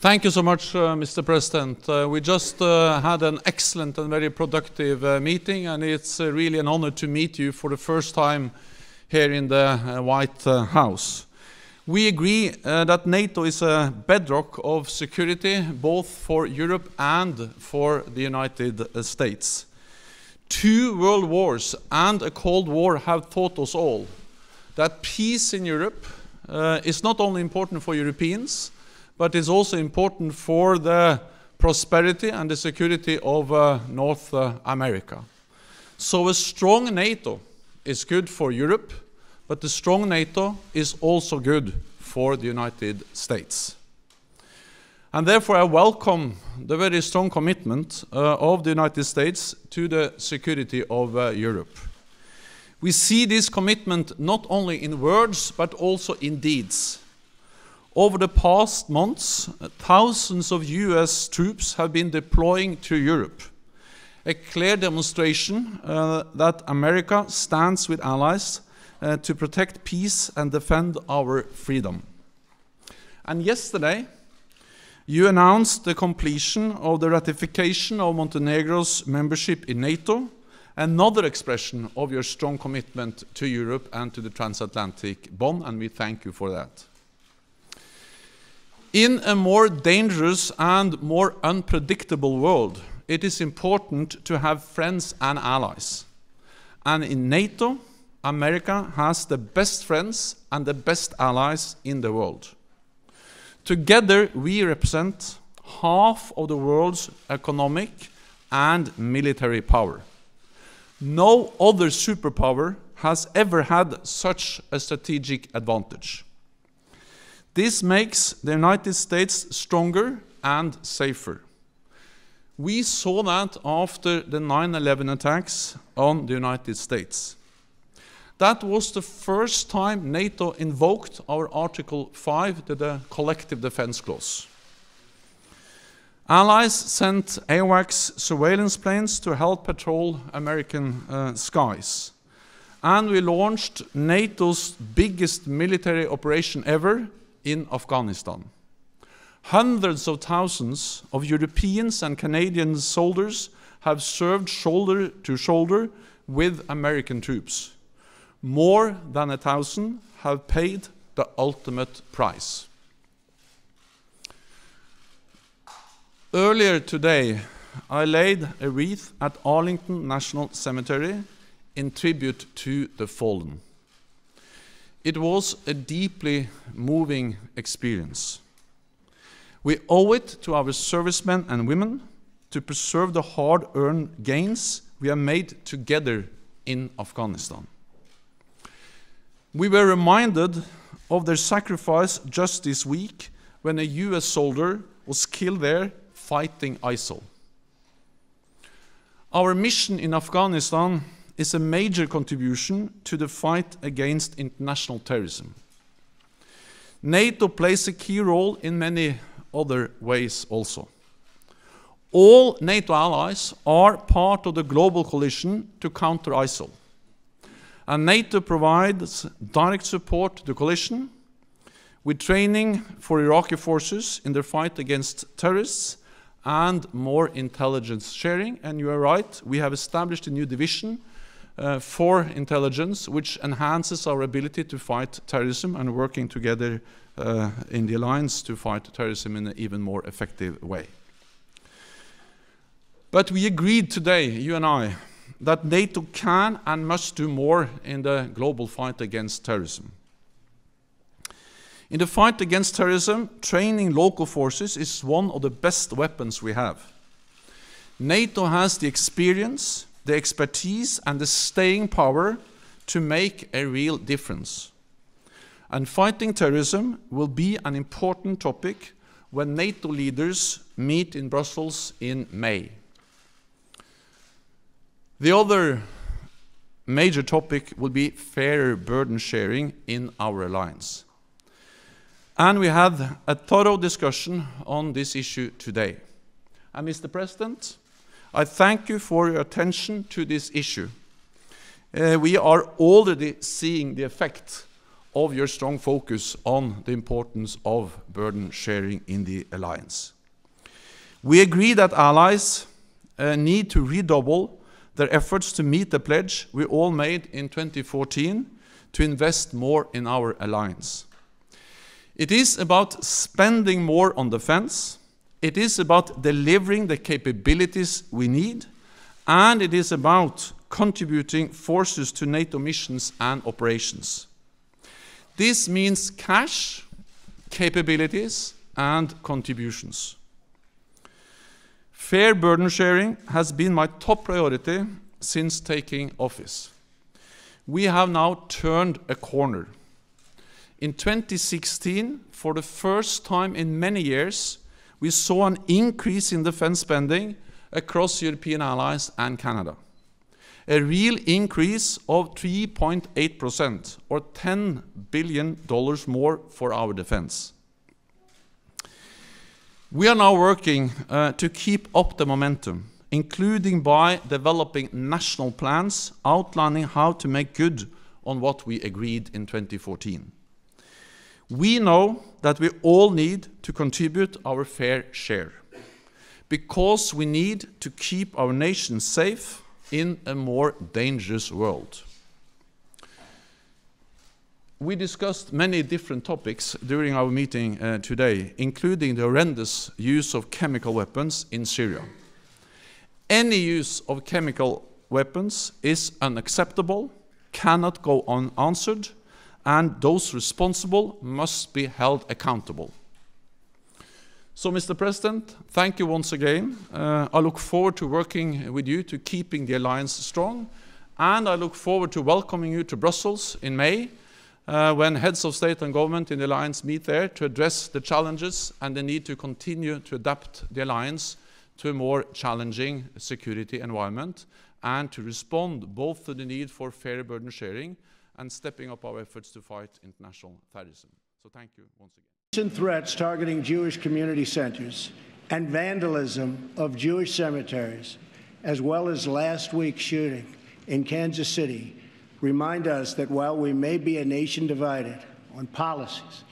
Thank you so much, Mr. President. We just had an excellent and very productive meeting, and it's really an honor to meet you for the first time here in the White House. We agree that NATO is a bedrock of security, both for Europe and for the United States. 2 world wars and a Cold War have taught us all that peace in Europe is not only important for Europeans, but is also important for the prosperity and the security of North America. So a strong NATO is good for Europe, but a strong NATO is also good for the United States. And therefore I welcome the very strong commitment of the United States to the security of Europe. We see this commitment not only in words, but also in deeds. Over the past months, thousands of US troops have been deploying to Europe, a clear demonstration that America stands with allies to protect peace and defend our freedom. And yesterday, you announced the completion of the ratification of Montenegro's membership in NATO, another expression of your strong commitment to Europe and to the transatlantic bond, and we thank you for that. In a more dangerous and more unpredictable world, it is important to have friends and allies. And in NATO, America has the best friends and the best allies in the world. Together, we represent half of the world's economic and military power. No other superpower has ever had such a strategic advantage. This makes the United States stronger and safer. We saw that after the 9/11 attacks on the United States. That was the first time NATO invoked our Article 5, the Collective Defense Clause. Allies sent AWACS surveillance planes to help patrol American skies. And we launched NATO's biggest military operation ever in Afghanistan. Hundreds of thousands of Europeans and Canadian soldiers have served shoulder to shoulder with American troops. More than 1,000 have paid the ultimate price. Earlier today, I laid a wreath at Arlington National Cemetery in tribute to the fallen. It was a deeply moving experience. We owe it to our servicemen and women to preserve the hard-earned gains we have made together in Afghanistan. We were reminded of their sacrifice just this week when a US soldier was killed there fighting ISIL. Our mission in Afghanistan is a major contribution to the fight against international terrorism. NATO plays a key role in many other ways also. All NATO allies are part of the global coalition to counter ISIL. And NATO provides direct support to the coalition with training for Iraqi forces in their fight against terrorists and more intelligence sharing. And you are right, we have established a new division for intelligence, which enhances our ability to fight terrorism and working together in the alliance to fight terrorism in an even more effective way. But we agreed today, you and I, that NATO can and must do more in the global fight against terrorism. In the fight against terrorism, training local forces is one of the best weapons we have. NATO has the experience, the expertise and the staying power to make a real difference. And fighting terrorism will be an important topic when NATO leaders meet in Brussels in May. The other major topic will be fairer burden sharing in our alliance. And we had a thorough discussion on this issue today. And Mr. President, I thank you for your attention to this issue. We are already seeing the effect of your strong focus on the importance of burden sharing in the alliance. We agree that allies need to redouble their efforts to meet the pledge we all made in 2014 to invest more in our alliance. It is about spending more on defense, it is about delivering the capabilities we need, and it is about contributing forces to NATO missions and operations. This means cash, capabilities, and contributions. Fair burden sharing has been my top priority since taking office. We have now turned a corner. In 2016, for the first time in many years, we saw an increase in defense spending across European allies and Canada. A real increase of 3.8%, or $10 billion more for our defense. We are now working to keep up the momentum, including by developing national plans outlining how to make good on what we agreed in 2014. We know that we all need to contribute our fair share, because we need to keep our nation safe in a more dangerous world. We discussed many different topics during our meeting today, including the horrendous use of chemical weapons in Syria. Any use of chemical weapons is unacceptable, cannot go unanswered, and those responsible must be held accountable. So, Mr. President, thank you once again. I look forward to working with you to keeping the alliance strong, and I look forward to welcoming you to Brussels in May, when heads of state and government in the alliance meet there to address the challenges and the need to continue to adapt the alliance to a more challenging security environment, and to respond both to the need for fair burden sharing and stepping up our efforts to fight international terrorism. So thank you once again. Recent threats targeting Jewish community centers and vandalism of Jewish cemeteries, as well as last week's shooting in Kansas City, remind us that while we may be a nation divided on policies